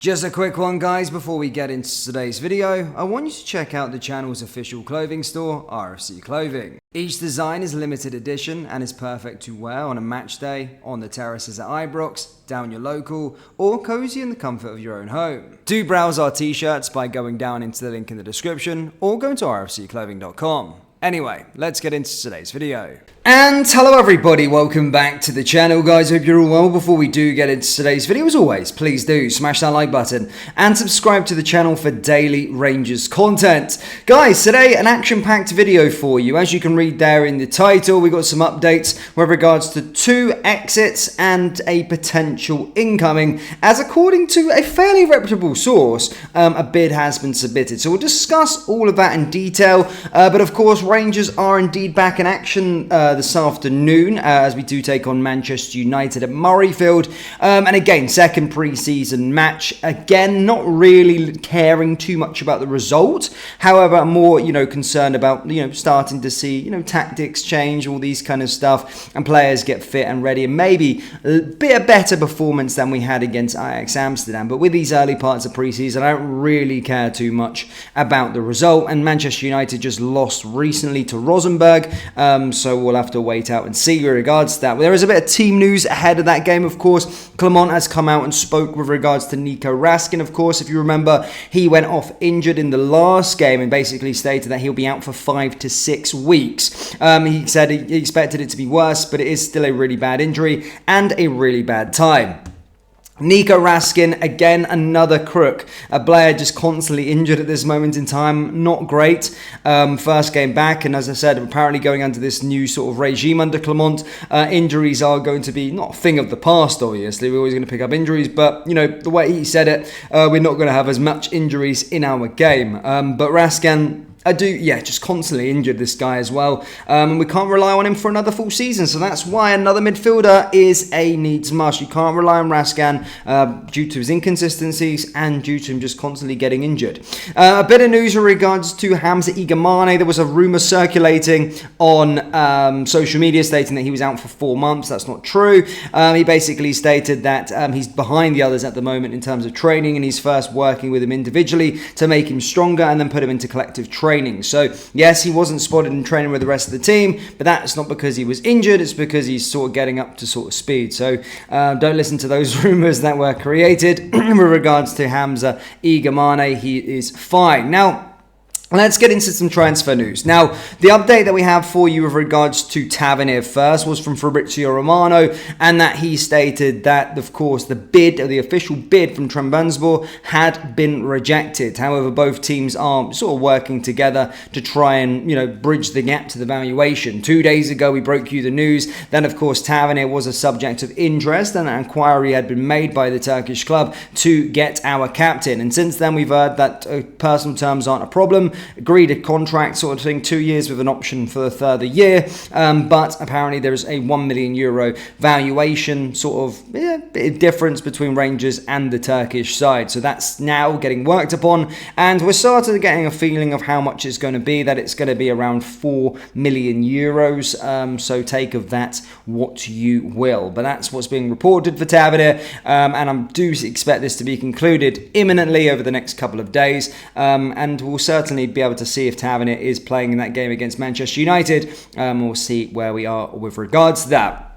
Just a quick one, guys, before we get into today's video. I want you to check out the channel's official clothing store, RFC Clothing. Each design is limited edition and is perfect to wear on a match day, on the terraces at Ibrox, down your local, or cozy in the comfort of your own home. Do browse our t-shirts by going down into the link in the description or going to rfcclothing.com. Anyway, let's get into today's video. And hello everybody, welcome back to the channel, guys. Hope you're all well. Before we do get into today's video, as always, please do smash that like button and subscribe to the channel for daily Rangers content. Guys, today an action-packed video for you. As you can read there in the title, we got some updates with regards to 2 exits and a potential incoming, as according to a fairly reputable source, a bid has been submitted. So we'll discuss all of that in detail, but of course Rangers are indeed back in action this afternoon, as we do take on Manchester United at Murrayfield, and again, second pre-season match. Again, not really caring too much about the result. However, I'm more, concerned about, starting to see, tactics change, all these kind of stuff, and players get fit and ready, and maybe a bit better performance than we had against Ajax Amsterdam. But with these early parts of pre-season, I don't really care too much about the result, and Manchester United just lost recently to Rosenborg, so we'll have to wait out and see with regards to that. There is a bit of team news ahead of that game, of course. Clement has come out and spoke with regards to Nico Raskin, of course. If you remember, he went off injured in the last game and basically stated that he'll be out for 5 to 6 weeks. He said he expected it to be worse, but it is still a really bad injury and a really bad time. Nico Raskin, again, another crook. A player just constantly injured at this moment in time. Not great. First game back, and as I said, apparently going under this new sort of regime under Clement, injuries are going to be not a thing of the past, obviously. We're always going to pick up injuries, but, the way he said it, we're not going to have as much injuries in our game. But Raskin, just constantly injured, this guy as well. And we can't rely on him for another full season. So that's why another midfielder is a needs must. You can't rely on Raskin due to his inconsistencies and due to him just constantly getting injured. A bit of news in regards to Hamza Igamane. There was a rumour circulating on social media stating that he was out for 4 months. That's not true. He basically stated that he's behind the others at the moment in terms of training, and he's first working with him individually to make him stronger and then put him into collective training. So, yes, he wasn't spotted in training with the rest of the team, but that's not because he was injured, it's because he's sort of getting up to sort of speed. So, don't listen to those rumours that were created with regards to Hamza Igamane. He is fine. Now, let's get into some transfer news. Now, the update that we have for you with regards to Tavernier first was from Fabrizio Romano, and that he stated that, of course, the official bid from Trabzonspor had been rejected. However, both teams are sort of working together to try and, bridge the gap to the valuation. 2 days ago, we broke you the news. Then, of course, Tavernier was a subject of interest, and an inquiry had been made by the Turkish club to get our captain. And since then, we've heard that personal terms aren't a problem. Agreed a contract sort of thing, 2 years with an option for the further year, but apparently there is a €1 million valuation sort of difference between Rangers and the Turkish side. So that's now getting worked upon, and we're starting to getting a feeling of how much it's going to be, that it's going to be around €4 million. So take of that what you will. But that's what's being reported for Tavernier, and I do expect this to be concluded imminently over the next couple of days, and we'll certainly be able to see if Tavernier is playing in that game against Manchester United. We'll see where we are with regards to that.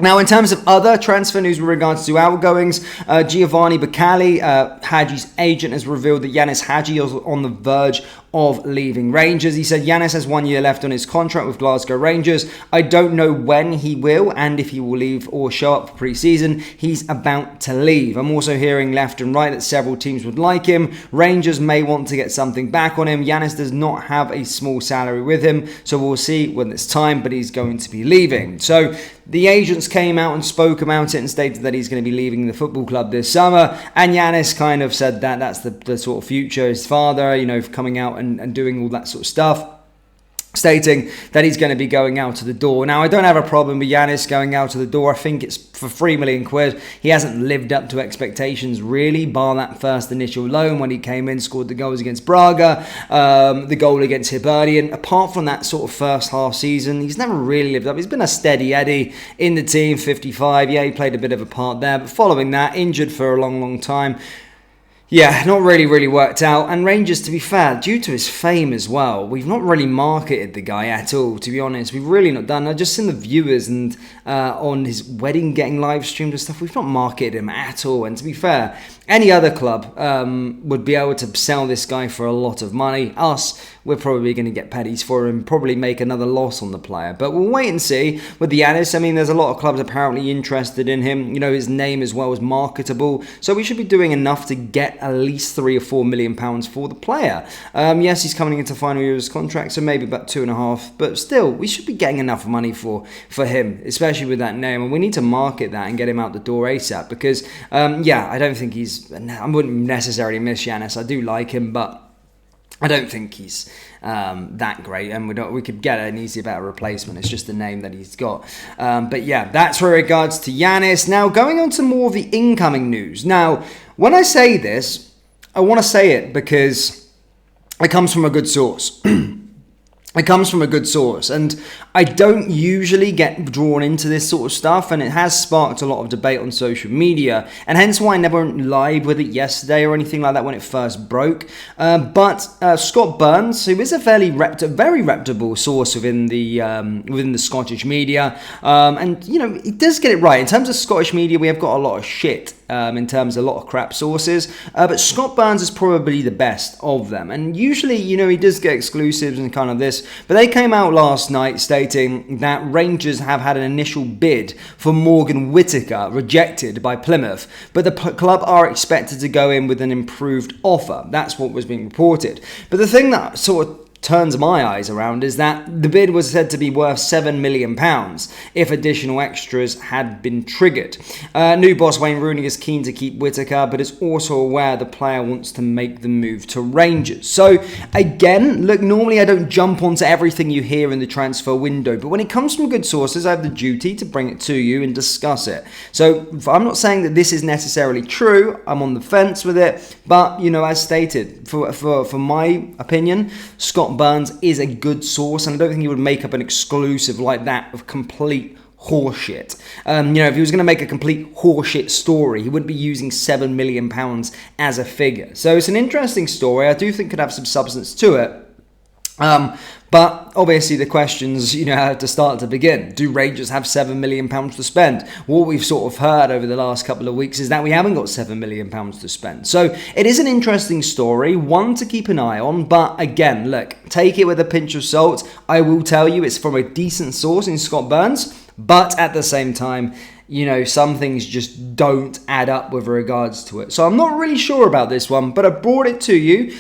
Now, in terms of other transfer news with regards to outgoings, Giovanni Bacali, Hagi's agent, has revealed that Yanis Hagi is on the verge of leaving Rangers. He said Yanis has 1 year left on his contract with Glasgow Rangers. I don't know when he will and if he will leave or show up for pre-season. He's about to leave. I'm also hearing left and right that several teams would like him. Rangers may want to get something back on him. Yanis does not have a small salary with him, so we'll see when it's time, but he's going to be leaving. So the agents came out and spoke about it and stated that he's going to be leaving the football club this summer, and Yanis kind of said that that's the sort of future. His father, coming out and doing all that sort of stuff, stating that he's going to be going out to the door. Now, I don't have a problem with Yanis going out to the door. I think it's for £3 million. He hasn't lived up to expectations, really, bar that first initial loan when he came in, scored the goals against Braga, the goal against Hibernian. Apart from that sort of first half season, he's never really lived up. He's been a steady Eddie in the team, 55. Yeah, he played a bit of a part there, but following that, injured for a long, long time. Yeah, not really worked out. And Rangers, to be fair, due to his fame as well, we've not really marketed the guy at all, to be honest. We've really not done. I've just seen the viewers and on his wedding getting live streamed and stuff. We've not marketed him at all. And to be fair, any other club would be able to sell this guy for a lot of money. Us, we're probably going to get pennies for him, probably make another loss on the player. But we'll wait and see with the Giannis. I mean, there's a lot of clubs apparently interested in him. You know, his name as well is marketable. So we should be doing enough to get at least £3 or £4 million for the player. Yes, he's coming into final year of his contract, so maybe about 2.5. But still, we should be getting enough money for him, especially with that name. And we need to market that and get him out the door ASAP. Because, I don't think I wouldn't necessarily miss Giannis. I do like him, but I don't think he's that great, and we could get an easy better replacement. It's just the name that he's got. But yeah, that's with regards to Giannis. Now, going on to more of the incoming news. Now, when I say this, I want to say it because it comes from a good source. It comes from a good source, and I don't usually get drawn into this sort of stuff, and it has sparked a lot of debate on social media, and hence why I never went live with it yesterday or anything like that when it first broke. But Scott Burns, who is a very reputable source within the Scottish media, and you know, he does get it right. In terms of Scottish media, we have got a lot of shit. In terms of a lot of crap sources, but Scott Burns is probably the best of them, and usually, you know, he does get exclusives and kind of this, but they came out last night stating that Rangers have had an initial bid for Morgan Whittaker rejected by Plymouth, but the club are expected to go in with an improved offer. That's what was being reported. But the thing that sort of turns my eyes around is that the bid was said to be worth £7 million if additional extras had been triggered. New boss Wayne Rooney is keen to keep Whittaker, but is also aware the player wants to make the move to Rangers. So again, look, normally I don't jump onto everything you hear in the transfer window, but when it comes from good sources, I have the duty to bring it to you and discuss it. So I'm not saying that this is necessarily true. I'm on the fence with it, but you know, as stated, for my opinion, Scott Burns is a good source, and I don't think he would make up an exclusive like that of complete horseshit. You know, if he was going to make a complete horseshit story, he wouldn't be using £7 million as a figure. So it's an interesting story. I do think it could have some substance to it. But obviously the questions, you know, have to start to begin. Do Rangers have £7 million to spend? What we've sort of heard over the last couple of weeks is that we haven't got £7 million to spend. So it is an interesting story, one to keep an eye on. But again, look, take it with a pinch of salt. I will tell you it's from a decent source in Scott Burns. But at the same time, you know, some things just don't add up with regards to it. So I'm not really sure about this one, but I brought it to you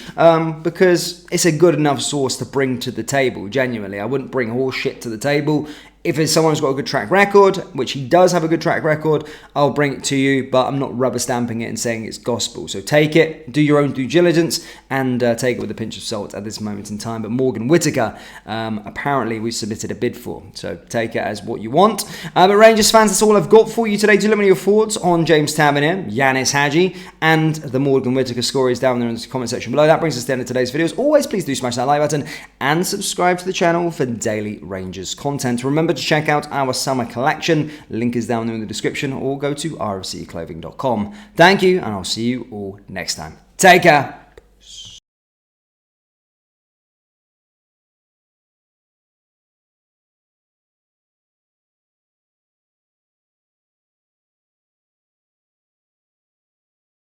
because it's a good enough source to bring to the table, genuinely. I wouldn't bring horse shit to the table. If it's someone who's got a good track record, which he does have a good track record, I'll bring it to you, but I'm not rubber stamping it and saying it's gospel. So take it, do your own due diligence, and take it with a pinch of salt at this moment in time. But Morgan Whittaker, apparently we submitted a bid for, so take it as what you want. But Rangers fans, that's all I've got for you today. Do let me know your thoughts on James Tavernier, Giannis Hagi, and the Morgan Whittaker stories down there in the comment section below. That brings us to the end of today's video. As always, please do smash that like button and subscribe to the channel for daily Rangers content. Remember to check out our summer collection. Link is down there in the description, or go to rfcclothing.com. Thank you, and I'll see you all next time. Take care.